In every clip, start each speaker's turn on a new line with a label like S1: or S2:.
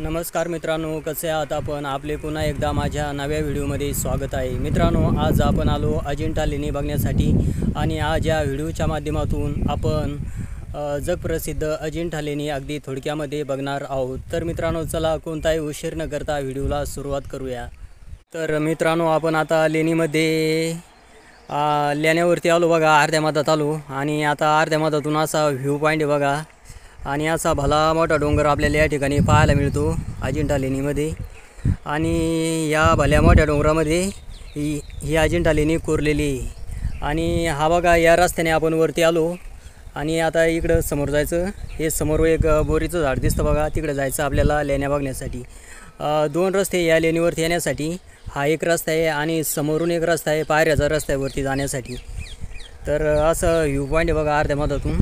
S1: नमस्कार मित्रांनो, कसे आहात आपण? आपले पुन्हा एकदा माझ्या नव्या व्हिडिओमध्ये स्वागत आहे. मित्रांनो, आज आपण आलो अजिंठा लेणी बघण्यासाठी आणि आज या व्हिडिओच्या माध्यमातून आपण जगप्रसिद्ध अजिंठा लेणी अगदी थोडक्यामध्ये बघणार आहोत. तर मित्रांनो, चला कोणताही उशीर न करता व्हिडिओला सुरुवात करूया. तर मित्रांनो, आपण आता लेणीमध्ये लेण्यावरती आलो बघा. अर्ध्या मधात आलो आणि आता अर्ध्या मधातून असा व्ह्यू पॉईंट आहे बघा. आणि असा भला मोठा डोंगर आपल्याला या ठिकाणी पाहायला मिळतो अजिंठा लेणीमध्ये. आणि या भल्या मोठ्या डोंगरामध्ये ही अजिंठा लेणी कोरलेली आहे. आणि हा बघा, या रस्त्याने आपण वरती आलो आणि आता इकडं समोर जायचं. हे समोर एक बोरीचं झाड दिसतं बघा, तिकडे जायचं आपल्याला लेण्या बघण्यासाठी. दोन रस्ते या लेणीवरती येण्यासाठी. हा एक रस्ता आहे आणि समोरून एक रस्ता आहे, पायऱ्याचा रस्ता आहे वरती जाण्यासाठी. तर असं व्ह्यू पॉईंट आहे बघा अर्ध्या मधातून.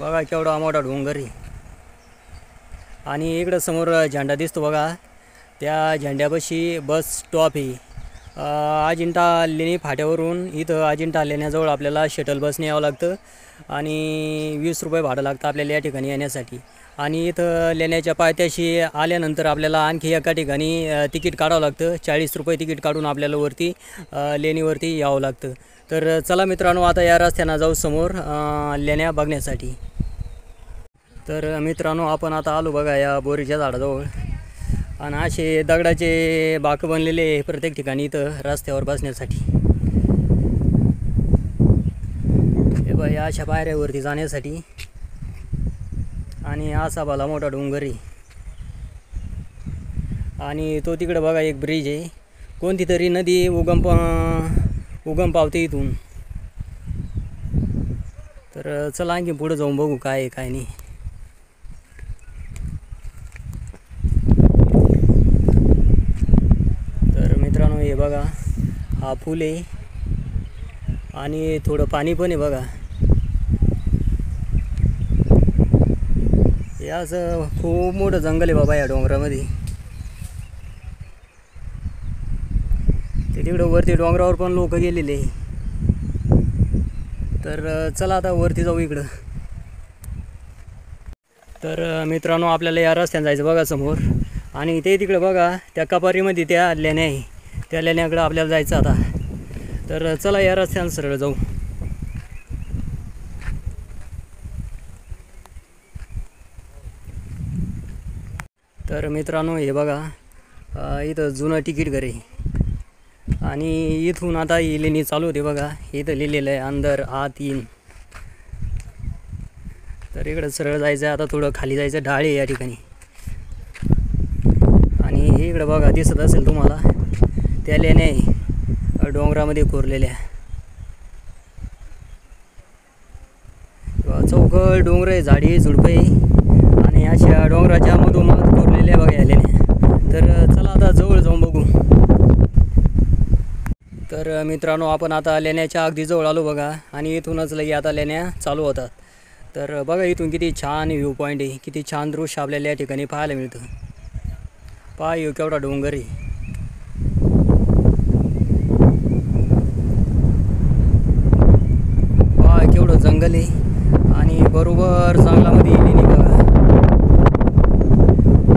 S1: बघा केवढा मोठा डोंगर आहे. आणि इकडं समोर झेंडा दिसतो बघा, त्या झेंड्यापाशी बस स्टॉप आहे. अजिंठा लेणी फाट्यावरून इथं अजिंठा लेण्याजवळ आपल्याला शटल बसने यावं लागतं आणि 20 रुपये भाडं लागतं आपल्याला या ठिकाणी येण्यासाठी. आणि इथं लेण्याच्या पायथ्याशी आल्यानंतर आपल्याला आणखी एका ठिकाणी तिकीट काढावं लागतं. 40 रुपये तिकीट काढून आपल्याला वरती लेणीवरती यावं लागतं. तर चला मित्रांनो, आता या रस्त्यानं जाऊ समोर लेण्या बघण्यासाठी. तर मित्रांनो, आपण आता आलो बघा या बोरीच्या झाडाजवळ. आणि असे दगडाचे बाकं बनलेले प्रत्येक ठिकाणी इथं रस्त्यावर बसण्यासाठी. हे बघा, या अशा पायऱ्यावरती जाण्यासाठी. आणि असा भला मोठा डोंगर आहे. आणि तो तिकडे बघा एक ब्रिज आहे. कोणती तरी नदी उगम पावते इथून. तर चला आणखी पुढे जाऊन बघू काय आहे काय नाही. तर मित्रांनो, हे बघा, हा पूल आहे आणि थोडं पाणी पण आहे बघा. हे असं खूप मोठं जंगल आहे बाबा या डोंगरामध्ये. ते तिकडं वरती डोंगरावर पण लोक गेलेले. तर चला आता वरती जाऊ इकडं. तर मित्रांनो, आपल्याला या रस्त्याने जायचं बघा समोर. आणि ते तिकडे बघा त्या कपारीमध्ये त्या लेण्या आहे, त्या लेण्याकडं आपल्याला जायचं आता. तर चला या रस्त्याने सरळ जाऊ. तर मित्रांनो, हे बघा, इथं जुनं तिकीट घर आहे. आणि इथून आता ही लेणी चालू होते बघा. इथं लिहिलेलं आहे अंदर आत इन. तर इकडं सरळ जायचं आहे. आता थोडं खाली जायचं, ढाळ आहे या ठिकाणी. आणि इकडं बघा दिसत असेल तुम्हाला त्या लेण्या आहे डोंगरामध्ये कोरलेल्या. चौकळ डोंगर आहे, झाडी झुडपे आणि अशा डोंगराच्या मधोमध कोरलेल्या बघा या लेण्या. तर चला आता जवळ जाऊन बघू. तर मित्रांनो, आपण आता लेण्याच्या अगदी जवळ आलो बघा. आणि इथूनच लगे आता लेण्या चालू होतात. तर बघा इथून किती छान व्ह्यू पॉईंट आहे, किती छान दृश्य आपल्याला या ठिकाणी पाहायला मिळतं. पहा येऊ केवढा डोंगर आहे. पहा केवढं जंगल आहे आणि बरोबर जंगलामध्ये लेणी बघा.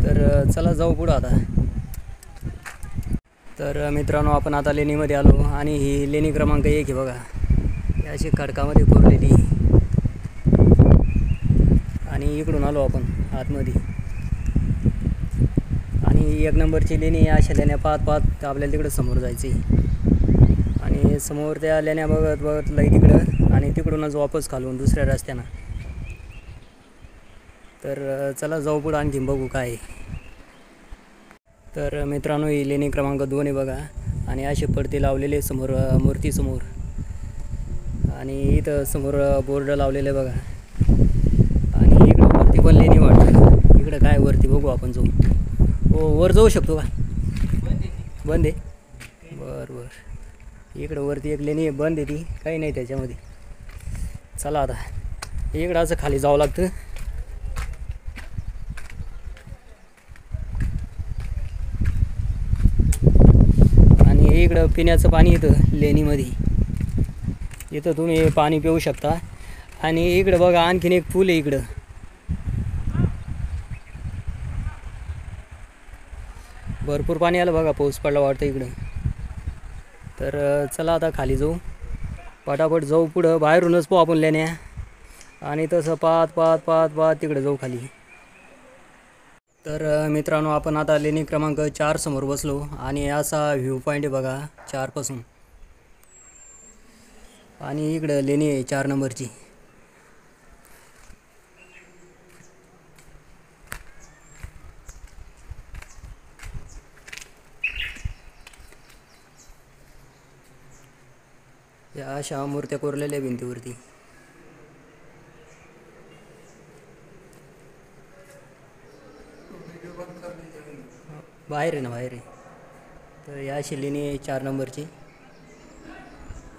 S1: तर चला जाऊ पुढं आता. तर मित्रांनो, आपण आता लेणीमध्ये आलो आणि ही लेणी क्रमांक 1 आहे बघा. या अशी खडकामध्ये कोरलेली. आणि इकडून आलो आपण आतमध्ये. आणि 1 नंबरची लेणी अशा लेण्या पाहत पाहत आपल्याला तिकडं समोर जायचं आहे. आणि समोर त्या लेण्या बघत बघत लई तिकडं आणि तिकडूनच वापस खालून दुसऱ्या रस्त्यानं. तर चला जाऊ पुढं आणखी बघू काय आहे. तर मित्रांनो, ही लेणी क्रमांक 2 आहे बघा. आणि असे पडदे लावलेले समोर मूर्तीसमोर. आणि इथं समोर बोर्ड लावलेले बघा. आणि इकडं वरती पण लेणी वाटतं. इकडं काय वरती बघू आपण जाऊ. हो, वर जाऊ शकतो का? बंद आहे. बरं बरं. इकडं वरती एक लेणी बंद आहे, ती काही नाही त्याच्यामध्ये. चला आता इकडं असं खाली जावं लागतं. इकडं पिण्याचं पाणी येतं लेणीमध्ये. इथं तुम्ही पाणी पिऊ शकता. आणि इकडं बघा आणखीन एक पूल आहे इकडं. भरपूर पाणी आलं बघा, पाऊस पडला वाटतं इकडं. तर चला आता खाली जाऊ, पटापट जाऊ पुढं. बाहेरूनच पाहू आपण लेण्या, आणि तसं पाहत पाहत पाहत पाहत तिकडे जाऊ खाली. तर मित्रांनो, आपण आता लेणी क्रमांक 4 समोर बसलो, आणि असा व्ह्यू पॉईंट आहे बघा 4 पासून. आणि इकडं लेणी आहे 4 नंबरची. या अशा मूर्त्या कोरलेल्या भिंतीवरती. बाहेर आहे ना, बाहेर आहे. तर या अशी लेणी आहे 4 नंबरची.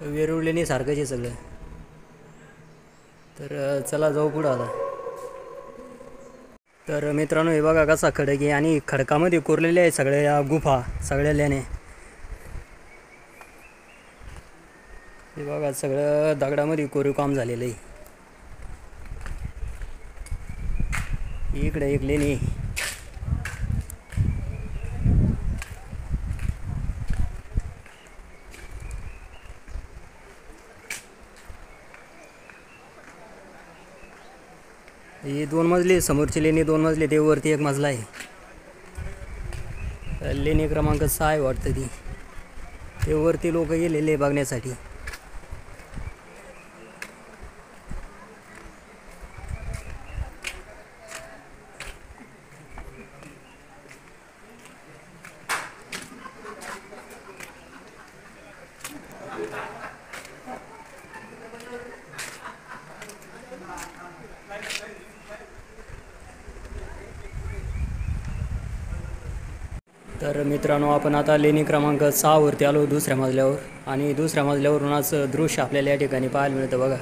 S1: वेरूळ लेणी सारखंच आहे सगळं. तर चला जाऊ पुढं आता. तर मित्रांनो, हे बघा कसा खडक आहे, आणि खडकामध्ये कोरलेल्या आहे सगळ्या या गुफा, सगळ्या लेण्या. हे बघा सगळं दगडामध्ये कोरीव काम झालेलं आहे. इकडे एक लेणी. ही 2 मजली, समोरची लेणी 2 मजली, ते वरती 1 मजला आहे. लेणी क्रमांक 6 आहे वाटतं ती. ते वरती लोक गेलेले बघण्यासाठी. तर मित्रांनो, आपण आता लेणी क्रमांक 6 वरती आलो, दुसऱ्या मजल्यावर. आणि दुसऱ्या मजल्यावरून असं दृश्य आपल्याला या ठिकाणी पाहायला मिळतं बघा.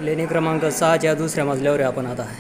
S1: लेणी क्रमांक 6च्या दुसऱ्या मजल्यावर आहे आपण आता.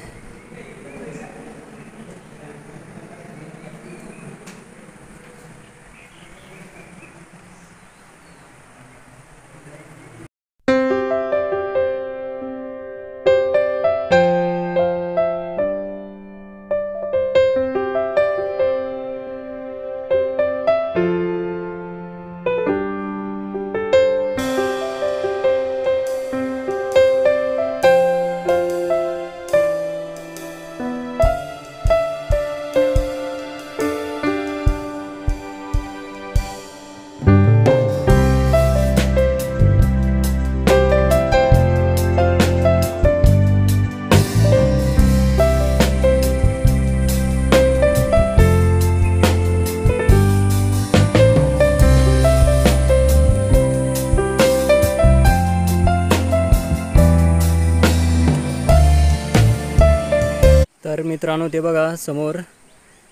S1: तर मित्रांनो, ते बघा समोर,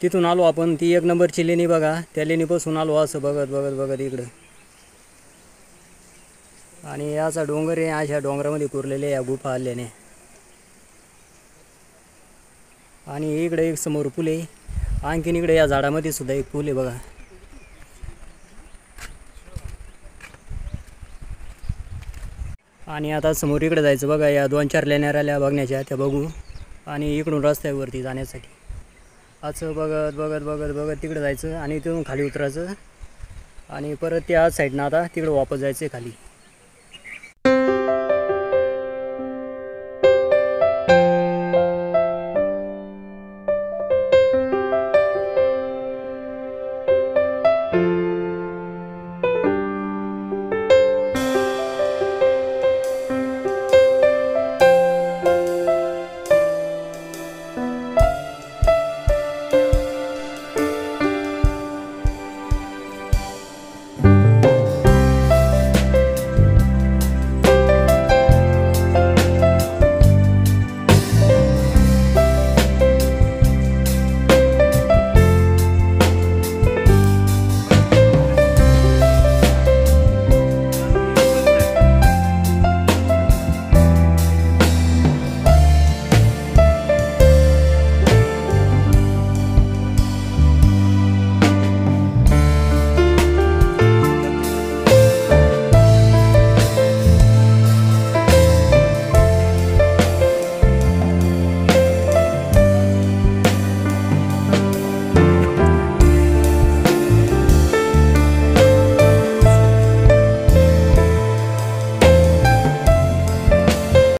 S1: तिथून आलो आपण. ती 1 नंबरची लेणी बघा, त्या लेणीपासून आलो असं बघत बघत बघत इकडं. आणि याचा डोंगर आहे, अशा डोंगरामध्ये कोरलेल्या या गुफा आल्याने. आणि इकडे एक समोर पूल आहे. आणखीन इकडे या झाडामध्ये सुद्धा एक पूल आहे बघा. आणि आता समोर इकडे जायचं बघा. या 2-4 लेण्या राहिल्या बघण्याच्या, त्या बघू. आणि इकडून रस्त्यावरती जाण्यासाठी असं बघत बघत बघत बघत तिकडे जायचं, आणि तिथून खाली उतरायचं, आणि परत त्या साईडनं आता तिकडं वापस जायचं खाली.